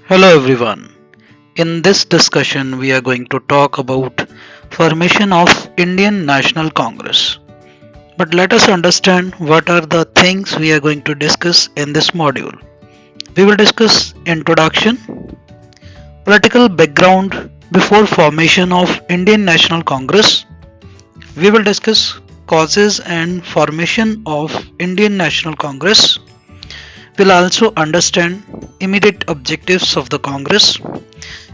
Hello everyone. In this discussion we are going to talk about formation of Indian National Congress. But let us understand what are the things we are going to discuss in this module. We will discuss introduction, political background before formation of Indian National Congress. We will discuss causes and formation of Indian National Congress. We'll also understand immediate objectives of the Congress,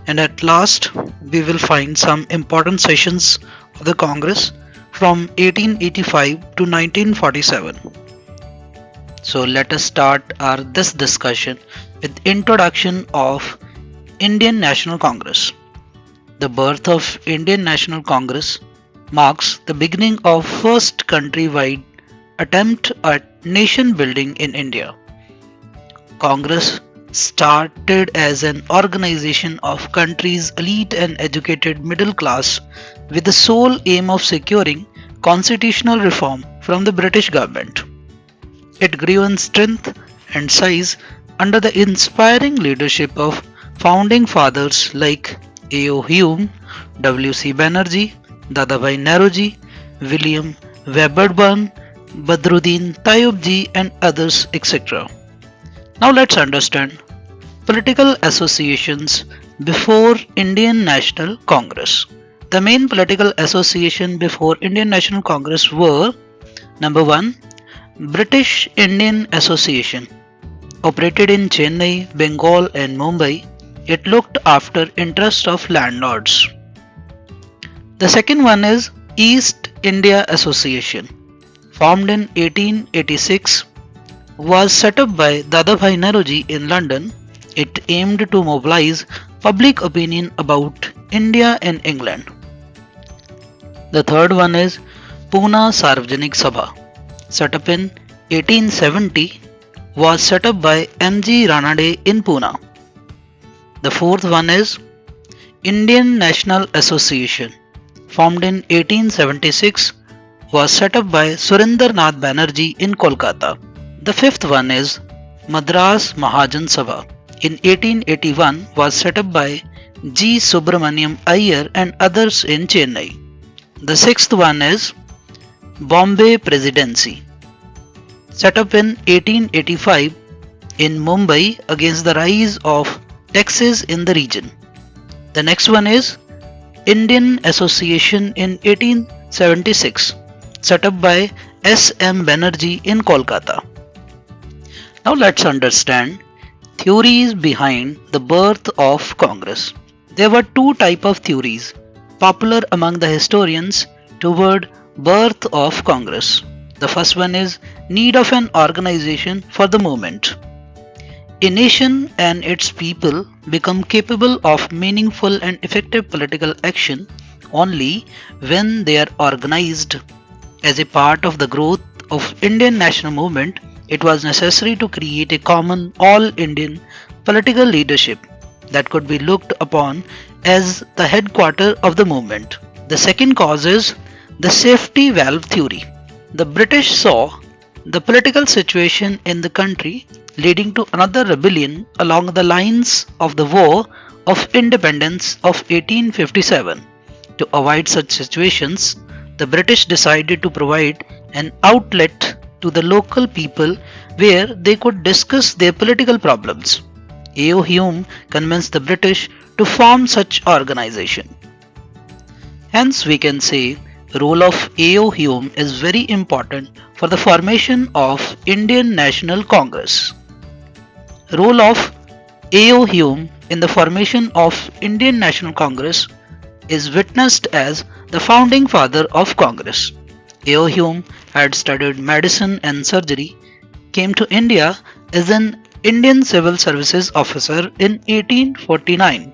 and at last we will find some important sessions of the Congress from 1885 to 1947. So let us start our this discussion with introduction of Indian National Congress. The birth of Indian National Congress marks the beginning of first countrywide attempt at nation building in India. Congress started as an organization of country's elite and educated middle class with the sole aim of securing constitutional reform from the British government. It grew in strength and size under the inspiring leadership of founding fathers like AO Hume, W.C. Banerjee, Dadabhai Naoroji, William Wedderburn, Badruddin Tayubji, and others, etc. Now let's understand political associations before Indian National Congress. The main political association before Indian National Congress were: number 1, British Indian Association. Operated in Chennai, Bengal and Mumbai, it looked after interests of landlords. The second one is East India Association. Formed in 1886, was set up by Dadabhai Naoroji in London. It aimed to mobilize public opinion about India and England. The third one is Pune Sarvajanik Sabha. Set up in 1870, was set up by M.G. Ranade in Pune. The fourth one is Indian National Association. Formed in 1876, was set up by Surinder Nath Banerjee in Kolkata. The fifth one is Madras Mahajan Sabha. In 1881, was set up by G. Subramaniam Iyer and others in Chennai. The sixth one is Bombay Presidency. Set up in 1885 in Mumbai against the rise of taxes in the region. The next one is Indian Association in 1876, set up by S. M. Banerjee in Kolkata. Now let's understand theories behind the birth of Congress. There were two types of theories popular among the historians toward birth of Congress. The first one is need of an organization for the movement. A nation and its people become capable of meaningful and effective political action only when they are organized. As a part of the growth of Indian national movement, it was necessary to create a common all-Indian political leadership that could be looked upon as the headquarters of the movement. The second cause is the safety valve theory. The British saw the political situation in the country leading to another rebellion along the lines of the War of Independence of 1857. To avoid such situations, the British decided to provide an outlet to the local people where they could discuss their political problems. AO Hume convinced the British to form such organization. Hence we can say the role of AO Hume is very important for the formation of Indian National Congress. Role of AO Hume in the formation of Indian National Congress is witnessed as the founding father of Congress. AO Hume had studied medicine and surgery, came to India as an Indian Civil Services officer in 1849.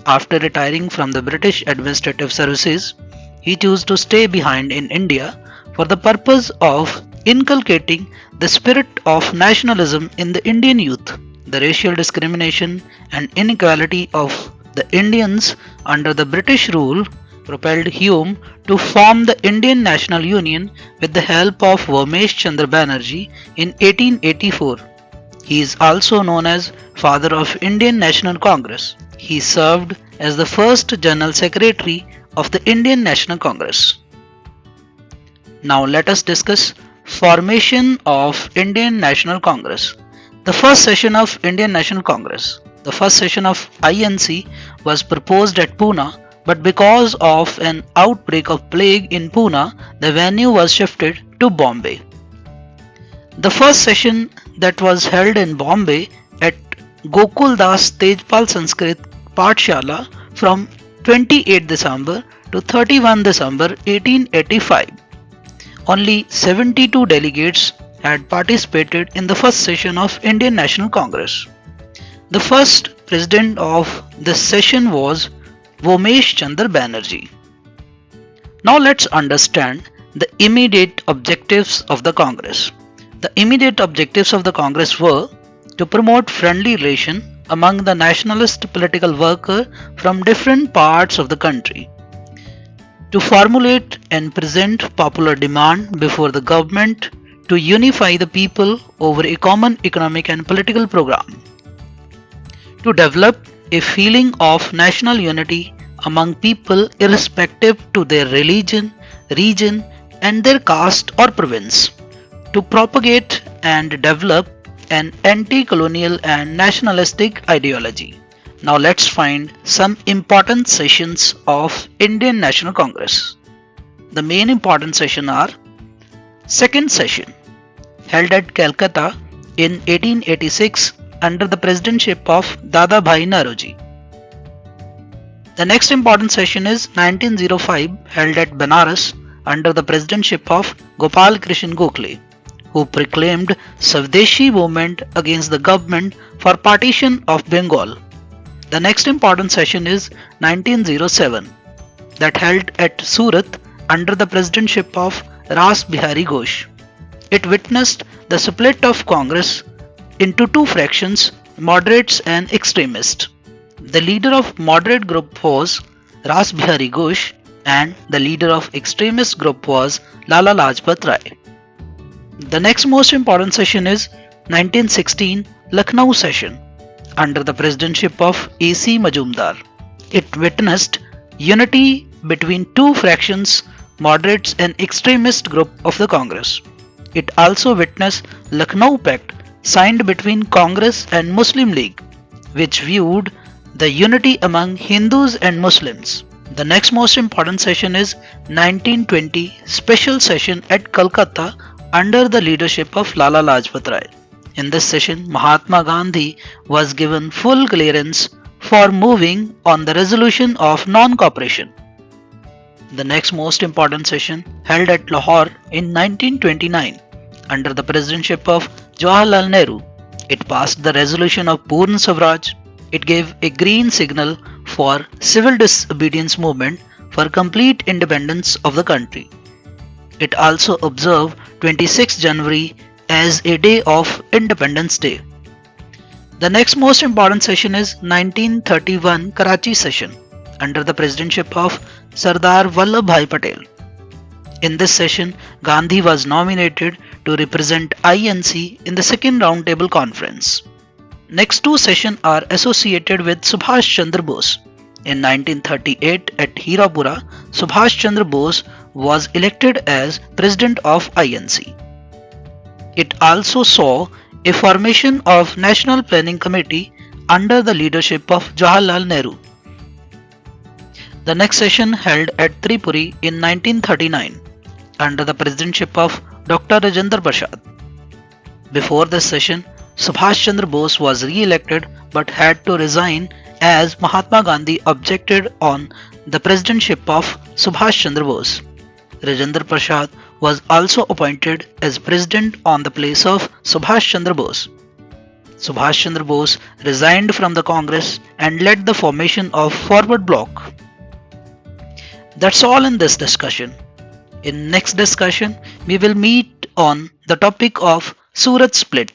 After retiring from the British Administrative Services, he chose to stay behind in India for the purpose of inculcating the spirit of nationalism in the Indian youth. The racial discrimination and inequality of the Indians under the British rule propelled Hume to form the Indian National Union with the help of Vamesh Chandra Banerjee in 1884. He is also known as Father of Indian National Congress. He served as the first General Secretary of the Indian National Congress. Now let us discuss formation of Indian National Congress. The first session of Indian National Congress, the first session of INC was proposed at Pune, but because of an outbreak of plague in Pune, the venue was shifted to Bombay. The first session that was held in Bombay at Gokul Das Tejpal Sanskrit Pathshala from 28 December to 31 December 1885. Only 72 delegates had participated in the first session of Indian National Congress. The first president of this session was Vomesh Chandra Banerjee. Now let's understand the immediate objectives of the Congress. The immediate objectives of the Congress were to promote friendly relation among the nationalist political workers from different parts of the country, to formulate and present popular demand before the government, to unify the people over a common economic and political program, to develop a feeling of national unity among people irrespective to their religion, region and their caste or province, to propagate and develop an anti-colonial and nationalistic ideology. Now let's find some important sessions of Indian National Congress. The main important sessions are: second session, held at Calcutta in 1886 under the presidentship of Dadabhai Naoroji. The next important session is 1905, held at Banaras under the presidentship of Gopal Krishan Gokhale, who proclaimed Swadeshi movement against the government for partition of Bengal. The next important session is 1907, that held at Surat under the presidentship of Ras Bihari Ghosh. It witnessed the split of Congress into two fractions, moderates and extremists. The leader of moderate group was Ras Bihari Ghosh and the leader of extremist group was Lala Lajpat Rai. The next most important session is 1916 Lucknow session under the presidentship of A.C. Majumdar. It witnessed unity between two fractions, moderates and extremist group of the Congress. It also witnessed Lucknow Pact signed between Congress and Muslim League, which viewed the unity among Hindus and Muslims. The next most important session is 1920 special session at Calcutta under the leadership of Lala Lajpat Rai. In this session, Mahatma Gandhi was given full clearance for moving on the resolution of non-cooperation. The next most important session, held at Lahore in 1929 under the presidentship of Jawaharlal Nehru. It passed the resolution of Purna Swaraj. It gave a green signal for civil disobedience movement for complete independence of the country. It also observed 26 January as a day of Independence Day. The next most important session is 1931 Karachi session under the presidentship of Sardar Vallabhbhai Patel. In this session, Gandhi was nominated to represent INC in the second roundtable conference. Next two sessions are associated with Subhash Chandra Bose. In 1938 at Hirapura, Subhash Chandra Bose was elected as president of INC. It also saw a formation of National Planning Committee under the leadership of Jawaharlal Nehru. The next session held at Tripuri in 1939 under the presidentship of Dr. Rajendra Prasad. Before this session, Subhash Chandra Bose was re-elected but had to resign as Mahatma Gandhi objected on the presidentship of Subhash Chandra Bose. Rajendra Prasad was also appointed as president on the place of Subhash Chandra Bose. Subhash Chandra Bose resigned from the Congress and led the formation of Forward Bloc. That's all in this discussion. In next discussion, we will meet on the topic of Surat split.